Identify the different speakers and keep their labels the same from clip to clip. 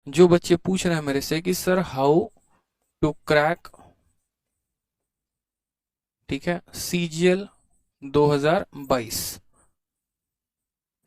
Speaker 1: जो बच्चे पूछ रहे हैं मेरे से कि सर हाउ टू क्रैक, ठीक है, सीजीएल 2022,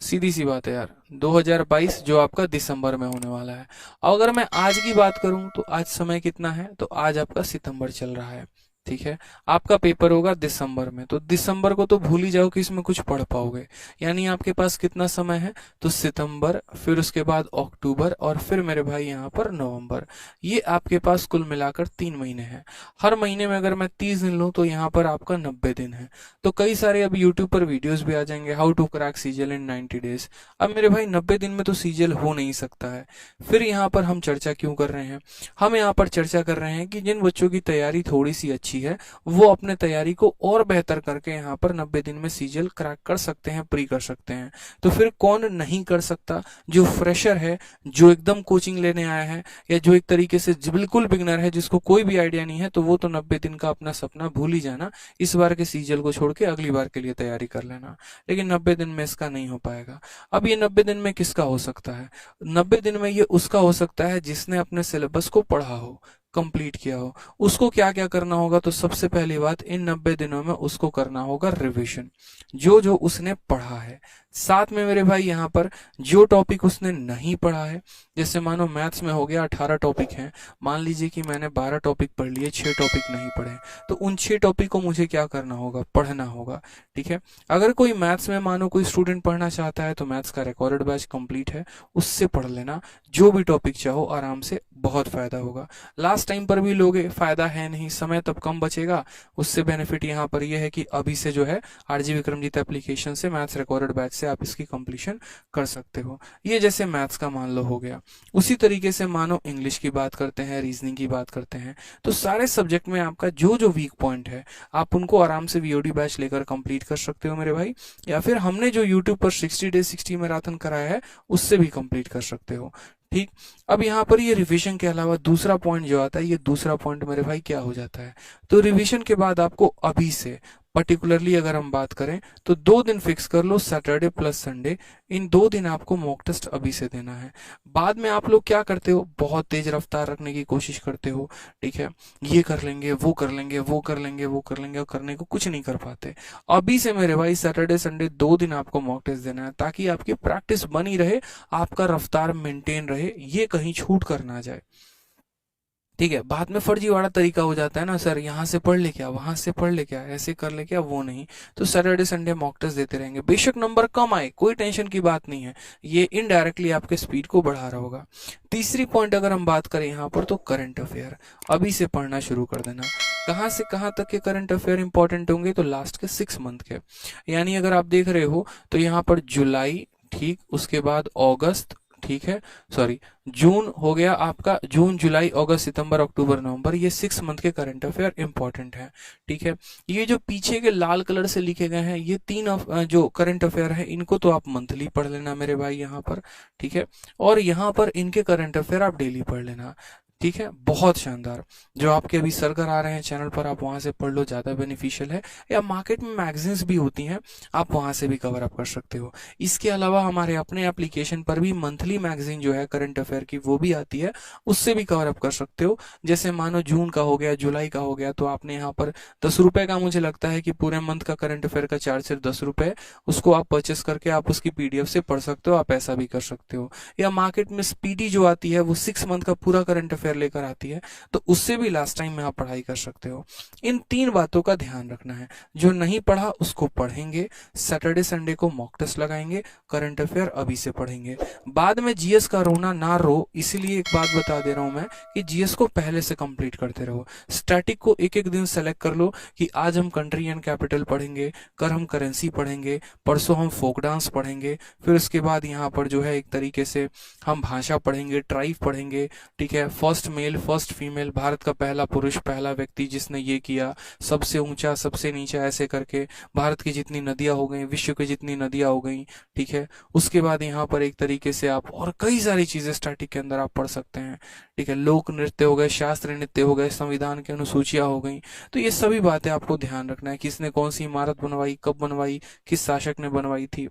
Speaker 1: सीधी सी बात है यार, 2022 जो आपका दिसंबर में होने वाला है। अगर मैं आज की बात करूं तो आज समय कितना है, तो आज आपका सितंबर चल रहा है, ठीक है। आपका पेपर होगा दिसंबर में, तो दिसंबर को तो भूल ही जाओ कि इसमें कुछ पढ़ पाओगे। यानी आपके पास कितना समय है, तो सितंबर, फिर उसके बाद अक्टूबर, और फिर मेरे भाई यहाँ पर नवंबर। ये आपके पास कुल मिलाकर 3 महीने हैं। हर महीने में अगर मैं 30 दिन लूँ तो यहाँ पर आपका 90 दिन है। तो कई सारे अब यूट्यूब पर वीडियोस भी आ जाएंगे, how to crack CGL in 90 days. अब मेरे भाई 90 दिन में तो सीजीएल हो नहीं सकता है। फिर यहाँ पर हम चर्चा क्यों कर रहे हैं, हम यहाँ पर चर्चा कर रहे हैं कि जिन बच्चों की तैयारी थोड़ी सी अच्छी है वो अपने तैयारी को और बेहतर करके यहाँ पर 90 दिन में सीजीएल क्रैक कर सकते हैं, प्री कर सकते हैं। तो फिर कौन नहीं कर सकता, जो फ्रेशर है, जो एकदम कोचिंग लेने आया है, या जो एक तरीके से बिल्कुल बिगनर है, जिसको कोई भी आइडिया नहीं है, तो वो तो 90 दिन का अपना सपना भूल ही जाना। इस बार के सीजल को छोड़ के अगली बार के लिए तैयारी कर लेना। लेकिन 90 दिन में इसका नहीं हो पाएगा। अब ये 90 दिन में किसका हो सकता है, 90 दिन में ये उसका हो सकता है जिसने अपने सिलेबस को पढ़ा हो, कंप्लीट किया हो। उसको क्या क्या करना होगा, तो सबसे पहली बात, इन 90 दिनों में उसको करना होगा रिवीजन, जो जो उसने पढ़ा है। साथ में मेरे भाई यहाँ पर जो टॉपिक उसने नहीं पढ़ा है, जैसे मानो मैथ्स में हो गया 18 टॉपिक हैं, मान लीजिए कि मैंने 12 टॉपिक पढ़ लिए, 6 टॉपिक नहीं पढ़े, तो उन 6 टॉपिक को मुझे क्या करना होगा, पढ़ना होगा, ठीक है। अगर कोई मैथ्स में मानो कोई स्टूडेंट पढ़ना चाहता है तो मैथ्स का रिकॉर्डेड बैच कंप्लीट है, उससे पढ़ लेना, जो भी टॉपिक चाहो आराम से, बहुत फायदा होगा। लास्ट टाइम पर भी लोगे, फायदा है नहीं, समय तब कम बचेगा। उससे बेनिफिट यहाँ पर यह है कि अभी से जो है आरजी विक्रमजीत एप्लीकेशन से मैथ्स रिकॉर्डेड बैच से आप इसकी कंप्लीशन कर सकते हो। ये जैसे मैथ्स का मान लो हो गया। उसी तरीके से मानो इंग्लिश की बात करते हैं, रीजनिंग की बात करते हैं, तो सारे सब्जेक्ट में आपका जो जो वीक पॉइंट है आप उनको आराम से वीओडी बैच लेकर कंप्लीट कर सकते हो मेरे भाई। या फिर हमने जो यूट्यूब पर 60 डेज 60 मैराथन कराया है उससे भी कंप्लीट कर सकते हो, ठीक। अब यहाँ पर ये रिवीजन के अलावा दूसरा पॉइंट जो आता है, ये दूसरा पॉइंट मेरे भाई क्या हो जाता है, तो रिवीजन के बाद आपको अभी से, पर्टिकुलरली अगर हम बात करें तो 2 दिन फिक्स कर लो, सैटरडे प्लस संडे, इन 2 दिन आपको मॉक टेस्ट अभी से देना है। बाद में आप लोग क्या करते हो, बहुत तेज रफ्तार रखने की कोशिश करते हो, ठीक है, ये कर लेंगे, वो कर लेंगे, वो कर लेंगे, वो कर लेंगे, और करने को कुछ नहीं कर पाते। अभी से मेरे भाई सैटरडे संडे 2 दिन आपको मॉक टेस्ट देना है, ताकि आपकी प्रैक्टिस बनी रहे, आपका रफ्तार मेंटेन रहे, ये कहीं छूट कर ना जाए, ठीक है। बाद में फर्जीवाड़ा तरीका हो जाता है ना, सर यहाँ से पढ़ ले क्या, वहां से पढ़ ले क्या, ऐसे कर ले क्या, वो नहीं। तो सैटरडे संडे मॉक टेस्ट देते रहेंगे, बेशक नंबर कम आए, कोई टेंशन की बात नहीं है, ये इनडायरेक्टली आपके स्पीड को बढ़ा रहा होगा। तीसरी पॉइंट अगर हम बात करें यहाँ पर, तो करंट अफेयर अभी से पढ़ना शुरू कर देना। कहाँ से कहाँ तक के करंट अफेयर इंपॉर्टेंट होंगे, तो लास्ट के 6 मंथ के, यानी अगर आप देख रहे हो तो यहाँ पर जुलाई, ठीक, उसके बाद अगस्त, ठीक है, सॉरी, जून हो गया आपका, जून जुलाई अगस्त सितंबर अक्टूबर नवंबर, ये 6 मंथ के करंट अफेयर इंपॉर्टेंट है, ठीक है। ये जो पीछे के लाल कलर से लिखे गए हैं, ये जो करंट अफेयर है, इनको तो आप मंथली पढ़ लेना मेरे भाई यहाँ पर, ठीक है। और यहाँ पर इनके करंट अफेयर आप डेली पढ़ लेना, ठीक है, बहुत शानदार। जो आपके अभी सर्कर आ रहे हैं चैनल पर, आप वहां से पढ़ लो, ज्यादा बेनिफिशियल है। या मार्केट में मैगजीन्स भी होती हैं, आप वहां से भी कवर अप कर सकते हो। इसके अलावा हमारे अपने एप्लीकेशन पर भी मंथली मैगजीन जो है करंट अफेयर की, वो भी आती है, उससे भी कवर अप कर सकते हो। जैसे मानो जून का हो गया, जुलाई का हो गया, तो आपने यहाँ पर 10 रुपए का, मुझे लगता है कि पूरे मंथ का करंट अफेयर का चार्ज सिर्फ 10 रुपए, उसको आप परचेस करके आप उसकी पीडीएफ से पढ़ सकते हो, आप ऐसा भी कर सकते हो। या मार्केट में स्पीडी जो आती है, वो 6 मंथ का पूरा करंट अफेयर लेकर आती है, तो उससे भी लास्ट टाइम में आप पढ़ाई कर सकते हो। इन 3 बातों का ध्यान रखना है, जो नहीं पढ़ा उसको पढ़ेंगे, सैटरडे संडे को मॉक टेस्ट लगाएंगे, करंट अफेयर अभी से पढ़ेंगे। बाद में जीएस का रोना ना रो, इसीलिए एक बात बता दे रहा हूं मैं, कि जीएस को पहले से कंप्लीट करते रहो। स्टैटिक को एक एक दिन सेलेक्ट कर लो, कि आज हम कंट्री एंड कैपिटल पढ़ेंगे, कल हम करेंसी पढ़ेंगे, परसों हम फोक डांस पढ़ेंगे, फिर उसके बाद यहाँ पर जो है एक तरीके से हम भाषा पढ़ेंगे, ट्राइब पढ़ेंगे, ठीक है, first male first female, Bharat का पहला पुरुष, पहला व्यक्ति जिसने ये किया, सबसे ऊंचा सबसे नीचा, ऐसे करके भारत की जितनी नदियां हो गई, विश्व की जितनी नदियां हो गई, ठीक है। उसके बाद यहाँ पर एक तरीके से आप और कई सारी चीजें स्टैटिक के अंदर आप पढ़ सकते हैं, ठीक है। लोक नृत्य हो गए, शास्त्र नृत्य हो गए, संविधान की अनुसूचियां हो गई। तो ये सभी बातें आपको ध्यान रखना है, किसने कौन सी इमारत बनवाई, कब बनवाई, किस शासक ने बनवाई थी,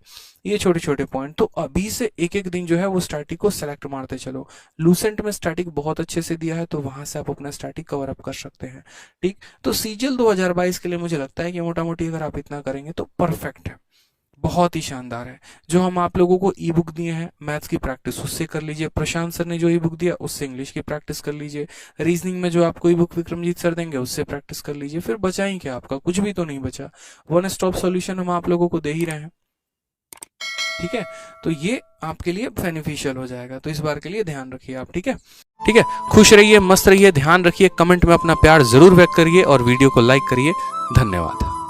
Speaker 1: ये छोटे छोटे पॉइंट। तो अभी से एक एक दिन जो है वो स्टैटिक को सेलेक्ट मारते चलो। लूसेंट में स्टैटिक बहुत अच्छे से दिया है, तो वहां से आप अपना स्टैटिक कवर अप कर सकते हैं। ठीक, तो सीजीएल 2022 के लिए मुझे लगता है कि मोटा मोटी अगर आप इतना करेंगे तो परफेक्ट है, बहुत ही शानदार है। जो हम आप लोगों को ई बुक दिए हैं, मैथ्स की प्रैक्टिस उससे कर लीजिए, प्रशांत सर ने जो ई बुक दिया उससे इंग्लिश की प्रैक्टिस कर लीजिए, रीजनिंग में जो आपको ई बुक विक्रमजीत सर देंगे उससे प्रैक्टिस कर लीजिए। फिर बचा ही क्या आपका, कुछ भी तो नहीं बचा। वन स्टॉप सॉल्यूशन हम आप लोगों को दे ही रहे हैं। ठीक है, तो ये आपके लिए बेनिफिशियल हो जाएगा, तो इस बार के लिए ध्यान रखिए आप। ठीक है, ठीक है, खुश रहिए, मस्त रहिए, ध्यान रखिए, कमेंट में अपना प्यार जरूर व्यक्त करिए और वीडियो को लाइक करिए। धन्यवाद।